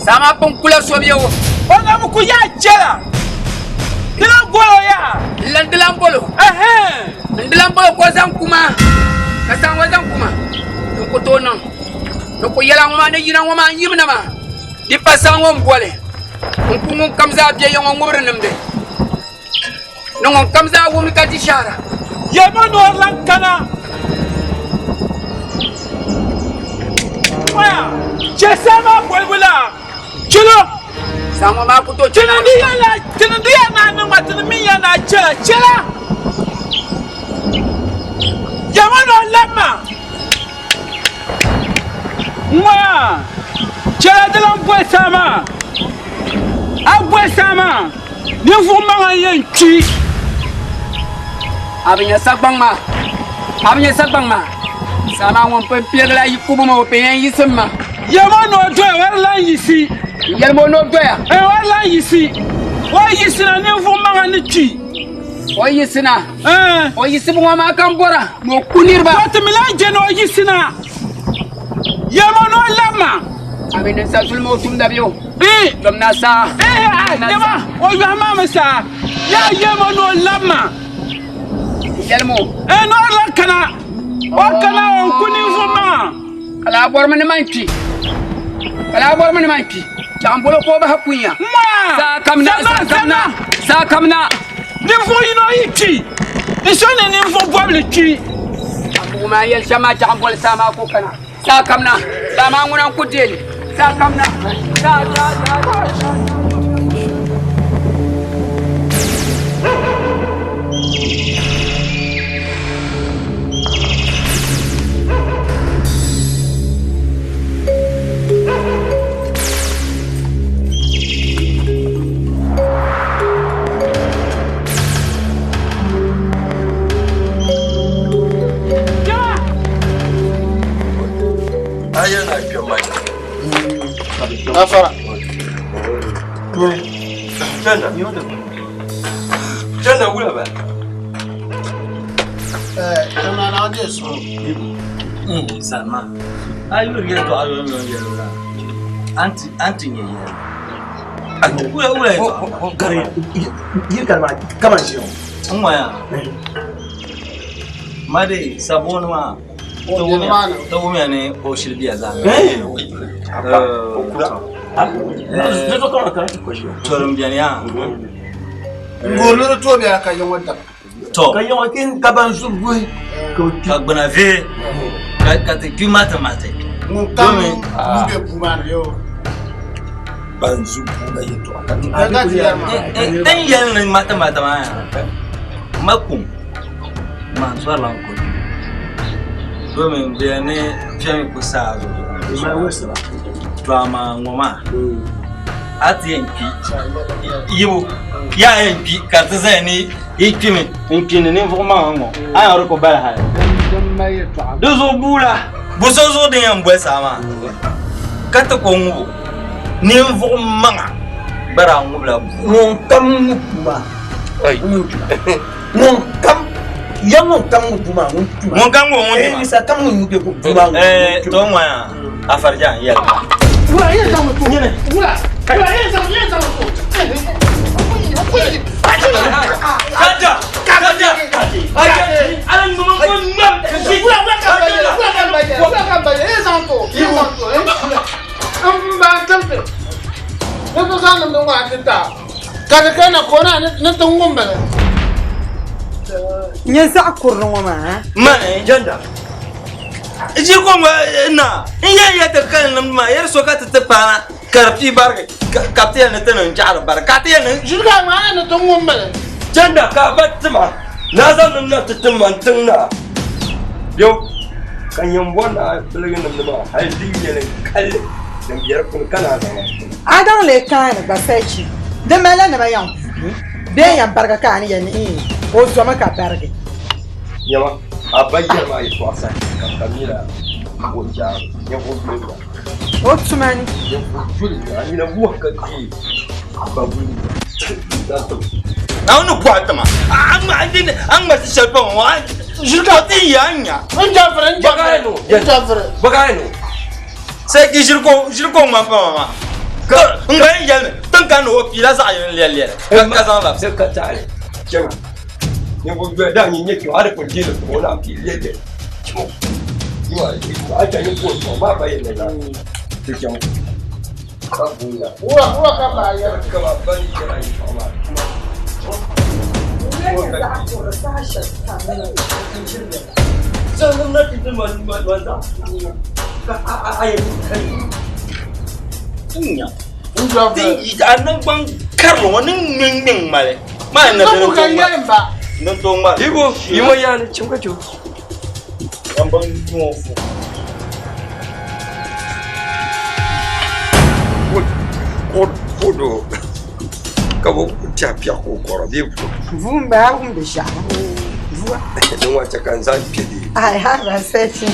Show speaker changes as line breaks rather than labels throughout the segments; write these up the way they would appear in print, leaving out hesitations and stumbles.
Sama pun kula sobiyo.
Ona mu ku ya jela. Dilan bolo ya.
Dilan bolo. Dilan bolo ko zan kuma. Ka san wa zan kuma. Ko to nan. Ko yala ngoma ne yina ngoma yimna ma. Di pasan won bole. Kun kamza biye yon ngomre namde. Non kamza wo mi ka di shara.
Yema no lankana. Waya. Jesama bolbula. Chilo.
Sama ma ku to
Chilo ni yana na matin min yana chela. Yema no lamma. Waya. Chela dilan boy sama. Abwe sama. Ni fu ma yen chi.
Abinya sagbang ma. Sama won pe pierla yikubu mo pe yen yisemma.
Yema no do war lan yisi.
Yelmo no doya.
War lan yisi. Wa yisi na ni fu ma ni chi.
O yisina. O yisibu ma kan bora. Mo kunirba.
Wat mi la je no yisi na. Yema no lama.
Abinya sa sulmo tumda biyo. Dom na sa.
Yema o yama ma sa. Ya yema no lama.
Yelmo.
No la kana. O kana on kuni fu ma.
Kala bor man manki. Chambolo ko ba hakunya. Sa kamna.
Ni fu yino yiki. Isone ni fu boble chi.
Kuma yel shama chambol sama ko kana. Sa kamna. Sama ngunan kudeli. Sa kamna.
Afara.
Janda wula ba.
Kana na je so.
Sama. Ayo riya to ayo no yela. Anti nye yela. Wula
Gare. Yi kalma kaman shi.
Umaya. Made sabon ma. To wumi ne o shilbiya za. Torum biya.
Ngoloro to be aka yin wanda.
To.
Kan yin kin gaban su boy.
Ka gbana ve. Ka te ki mata.
Mun kam mu be kuma yo.
Banzu kuma yeto aka. Dan yan ne mata ma. Makum. Manzo lanko. Domin biya ne fiye kusa zo. Drama ngoma. Ati yanki. Yibo. Ya yanki ka ta zai ne ikimi. Inkini ne vraiment ngo. An yaro ko bala haya. Dozo bula. Bosozo de yan bwe sama. Kata ko ngo. Ni vraiment bara ngubla.
Mon kam kuma.
Ai.
Mon kam Yamu kamu tuma
mun kan go mun
ni sa kamu yuke ku tuma
to ngwa afarja yel
wala ye zamu tu
Nyene.
wala ye zamu tu
kaja ala ngum ngam
wala ka ye zamu tu amba tampe no sana ndo ngata kana kona na tungumba
Nyensa akurno mama.
Janda. Ji ko na iya ta kan ma yar so ka ta pana karfi barka kaptiya na tanan jar barka ta yana
jirga ma na tungumba
janda ka battuma na zan nan ta tumantin na yo kan yan bona bilgin nan ma halin ne kalle dan biyar kun kana da
Adam le kan ba sai de mala na bayan. Be yan barka kan yan o zo maka barke.
Yawa a bayyana ma yi wasa kamila ko ja ya ko bilga
O tumani.
ya ko bilga ni na buwa ka ki babu da to na wani buwa ta ma an ma shalfa wa jirka tin yanya
Jafre
bagaino sai ki jirko ma fa ma ngai yel tan kan o pila sa yin le ka san la
sai ka tare jama ne bo da ni ne ki har ko ji da ko na ki le de mo ni wa ta ni ko ba ba yin na ti jama ka buya
Ura ka ba ya.
ka ba ba ni ka ni ba sannan na ki tun wanda ka ayi kai
nya
Ura ba.
din yi anan ban karlo wani min male ma na
Ko
da
kan yin ba.
nan to ma
ibo yi mo ya ne cin ka jo
an ban tuwo fu
kodo kabo ta fiya ko koro be ko
Vum ba vum de sha. Vua.
don wata kan zan pede
Ai ha ba sete.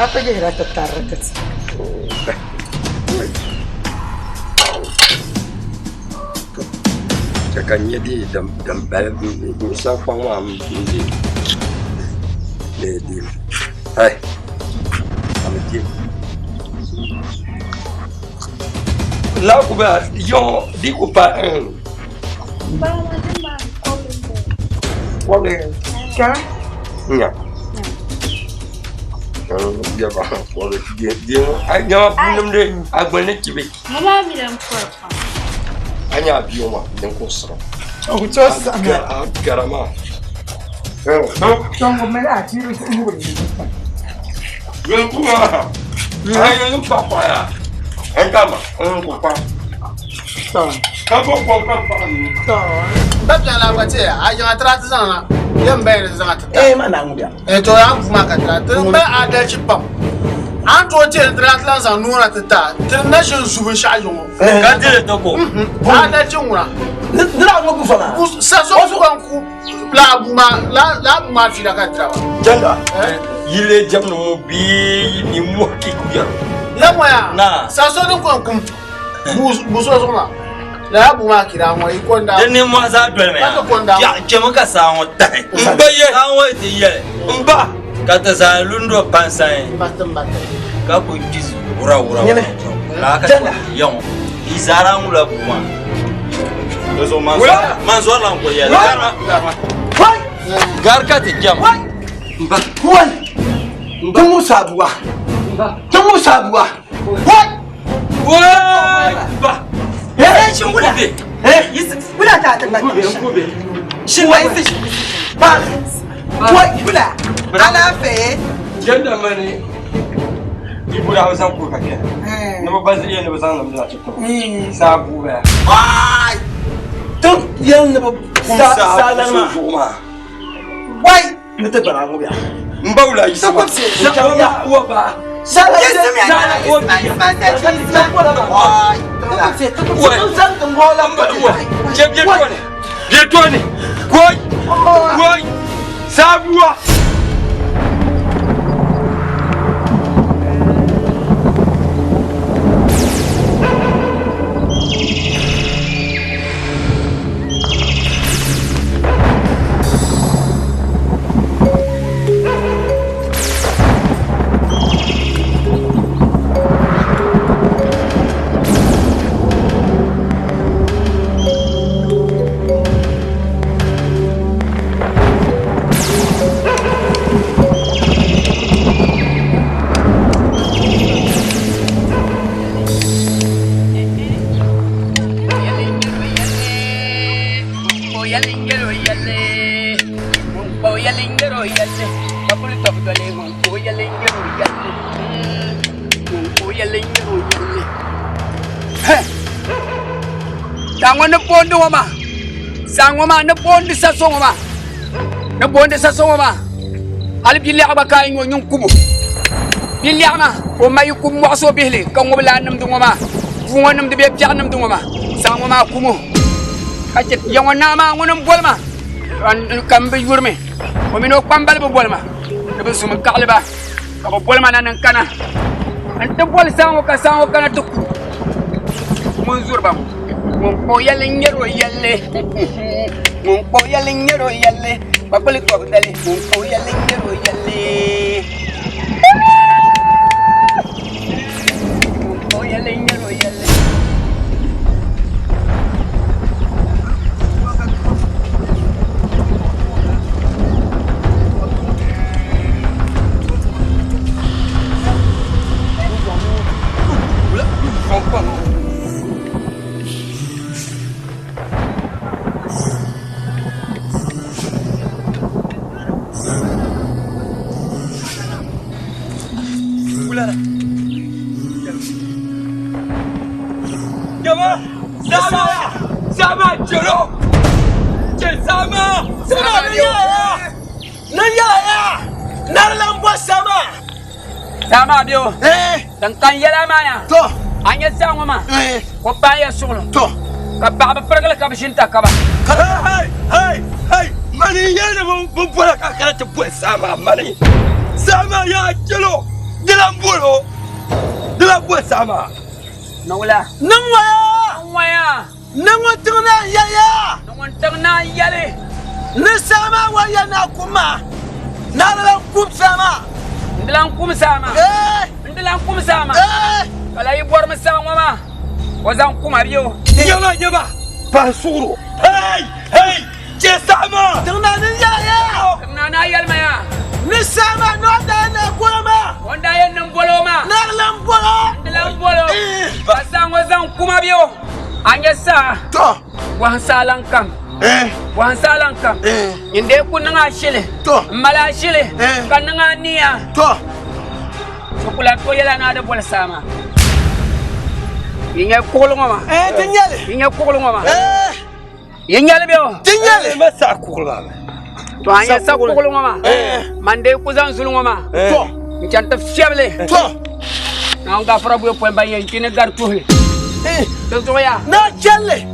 Apa je rata tarakat.
ta kan yadi dam bal mi sa kwa ma mi de ai am di la ku ba yo di ku pa wale
Ka?
nya dia ba wale dia ai nya bunum de agbane kibe
Mama mi dan papa.
anya biyo ma den ko soro
O to sa na.
garama
Tongo me la ti ru mu ni.
yen kuma ai yen papa ya en kama en ko pa
To.
ka ko pa ni
To.
Ba ja la ba ce a jama trata sana. Yan bai da zama ta.
ma na mu da
To an kuma ka trata. Ba adalci pam. An to ce trata lan sa nuna ta ta. Tirnashin subin shajin mu.
ka dire to ko
Adalcin wura.
dira mu ku fama
Sa so su kan ku la ma fi da kan trawa.
janga yile jamno mo bi ni mo ki ku ya
Lamaya.
Na.
Sa so din kan kum. Bu so so ma. La bu ma kira mo i konda.
den ne mo za dole me
Ka konda.
ya ke maka sa won tai
mbaye
an wai ti ye
mba
ka ta sa lundo pansan
Batin batin.
ka ko jisu wura
Nyene.
la ka
Janga.
yon izara ngula kuma dozo
Wula.
manzo la ko ye
Wula. wai
garka ti jam
wai wai tumu sabuwa wai
wai ba
shin guda guda ta ta shin wai shi ba wai guda ana fe
janda mane ibu da hausan ko kake na ba zai iya ne ba san nan da cikin sabu ba
wai tun yan ba sa
ma
wai na ta bara mu ya
mbawla yi sama
ya
uwa ba
sala
Yes,
ya
sala
ko
ya.
wai zan kan hola
je bientôt ne koi koi sabuwa
Tangwa na pondo wama. Sangwa ma na pondo sa songa ma. Na pondo sa songa ma. Ali billi aba kay ngo nyum kubu. Billi ama o mayu kum wa so bihli kan ngo bla nam dunga ma. Fu ngo nam de be piak nam dunga ma. Sangwa ma kumu. Kacet yang na ma ngonam bolma. An kambe yurme. O mino kwambal bo bolma. De sum kalba. Ko bolma nan kana. An te bol sangwa ka sangwa kana tukku. Mun zurba mu. Mumpo yalingero yalle, mumpo yalingero yalle, babali ko dali, mumpo yalingero yalle, mumpo yalingero yalle.
Jama, sama jelo. Sama ya. Narlambo sama.
Sama bio. Dan kan yala maya.
To.
Anya sango ma. Ko pa ya sulu.
To.
Ka ba ba pergal ka bishinta ka ba.
Hey. Mani yana mun fara kakara ta buwa sama mani. Sama ya jelo. Dilambulo. Dilambulo sama.
Nawla. Nangwaya.
Nangwatuna yaya.
Nangwantana yale.
Ni sama waya na kuma. Naralan kum sama.
Ndilan kum sama. Ndilan kum sama. Kala yi bor masangwa ma. Wazan kuma biyo.
Yaba. Ba suru. Hey. Je sama. Tuna ni yaya.
Tuna na yalma ya.
Ni sama no da na kuma.
Wanda yan nan bolo ma.
Naralan bolo.
Ndilan bolo. Basan wazan kuma biyo. Anya sa.
To.
Wahasalan kam. Wahasalan kam. Inde kunanga shile.
To.
Mala shile. Kananga niya.
To.
Sokula to yala na da bol sama. Yinya kugulu ngoma.
Tinyale.
Yinya kugulu ngoma. Yinya biyo.
Tinyale. Masa kugulu.
To anya sa kugulu ngoma. Mande kuzan zulu ngoma.
To.
Nchanta fiable.
To.
Na nga fara buyo pemba yen kine gar tuhle. To ya.
Na challe.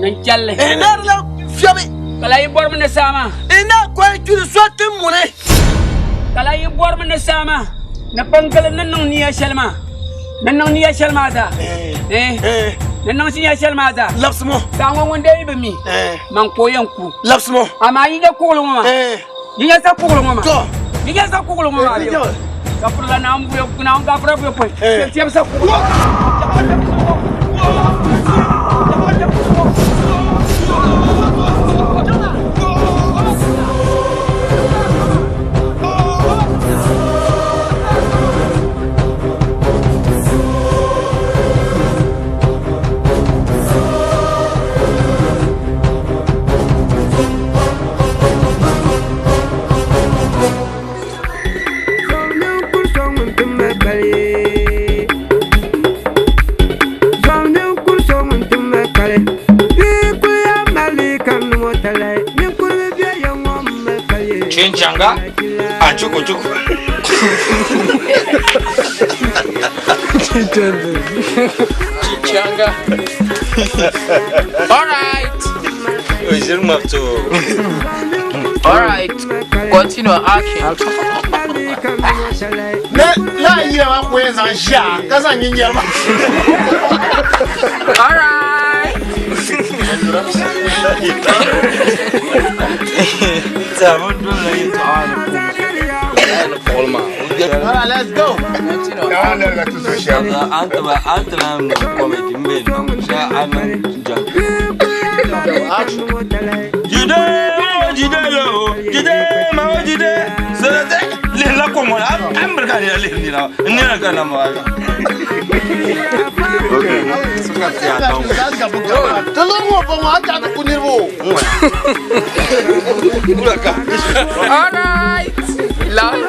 Nan challe.
Narla fiabe.
Kala yi bor mene sama.
Ina ko juri sotti mune.
Kala yi bor mene sama. Na pangkal nan niya shalma. Nan niya shalma da. Nan siya shalma da.
Lapsmo.
Sango wonde ibe mi. Man ko yanku.
Lapsmo.
Ama yi da kugulu ngoma. Yinya sa kugulu ngoma.
To.
Yinya sa kugulu ngoma. Kapula na ambuyo kuna nga fara buyo poi. Tiam sa kugulu.
Chinchanga, achuku. Chinchanga.
All right. All right. Continue acting.
La yira wa kwenza sha. Kaza nyinyama.
All right.
Alright, let's go.
All right. Love.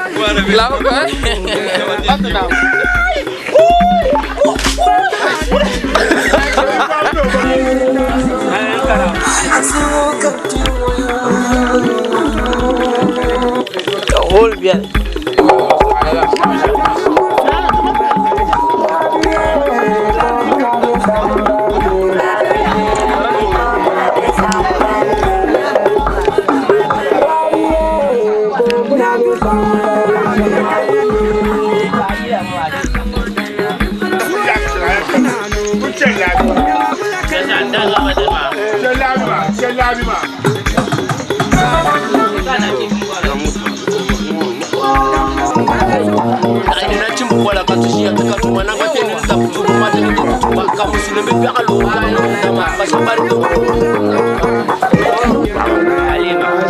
Hold bien.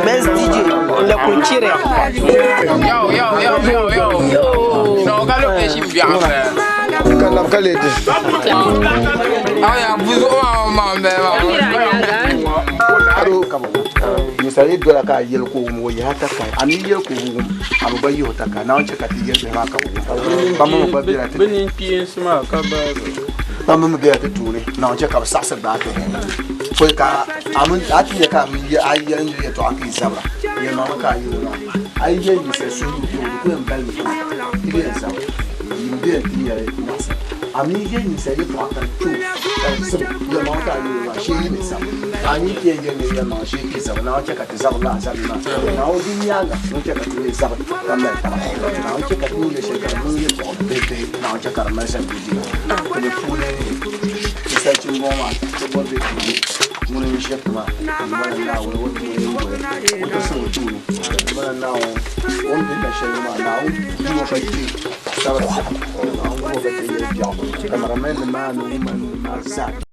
Best DJ, la culture.
Yo. No, galo que si bien.
Kalam kalete.
Ah ya, vous on m'a.
sare dola ka yel ko mo ya ta ka ani yel ko amu ba yo ta ka na on cheka ti yel ma ka ba mo ba bi ra te
benin pien sma ka ba
ba mo bi ra te tu ne na on cheka ba sa sa ba te ko ka amun ati ya ka mi ya ai ya ni ya to aki sabra ye ma ka yi na ai ye ni se su ko en bal mi ti ya sa ni bi ti ya ni sa ami ye ni se ye to aka tu so ye ma ka yi na shi ni sa ani ke ye ni ya ma shi ki sa na on cheka ti sa la sa na na o di ya ga on cheka ti sa ka me ta na on cheka ti le she ka mu ye to be be na on cheka ma sa bi di ko ni fu ne ti sa chi mo ma to bo be ti mun ni she ma mana na o wo ti ni wo to so tu ni mana na o on be na she ma na o di mo fa ti sa ba na o wo be ti ye ja cameraman ma no ma sa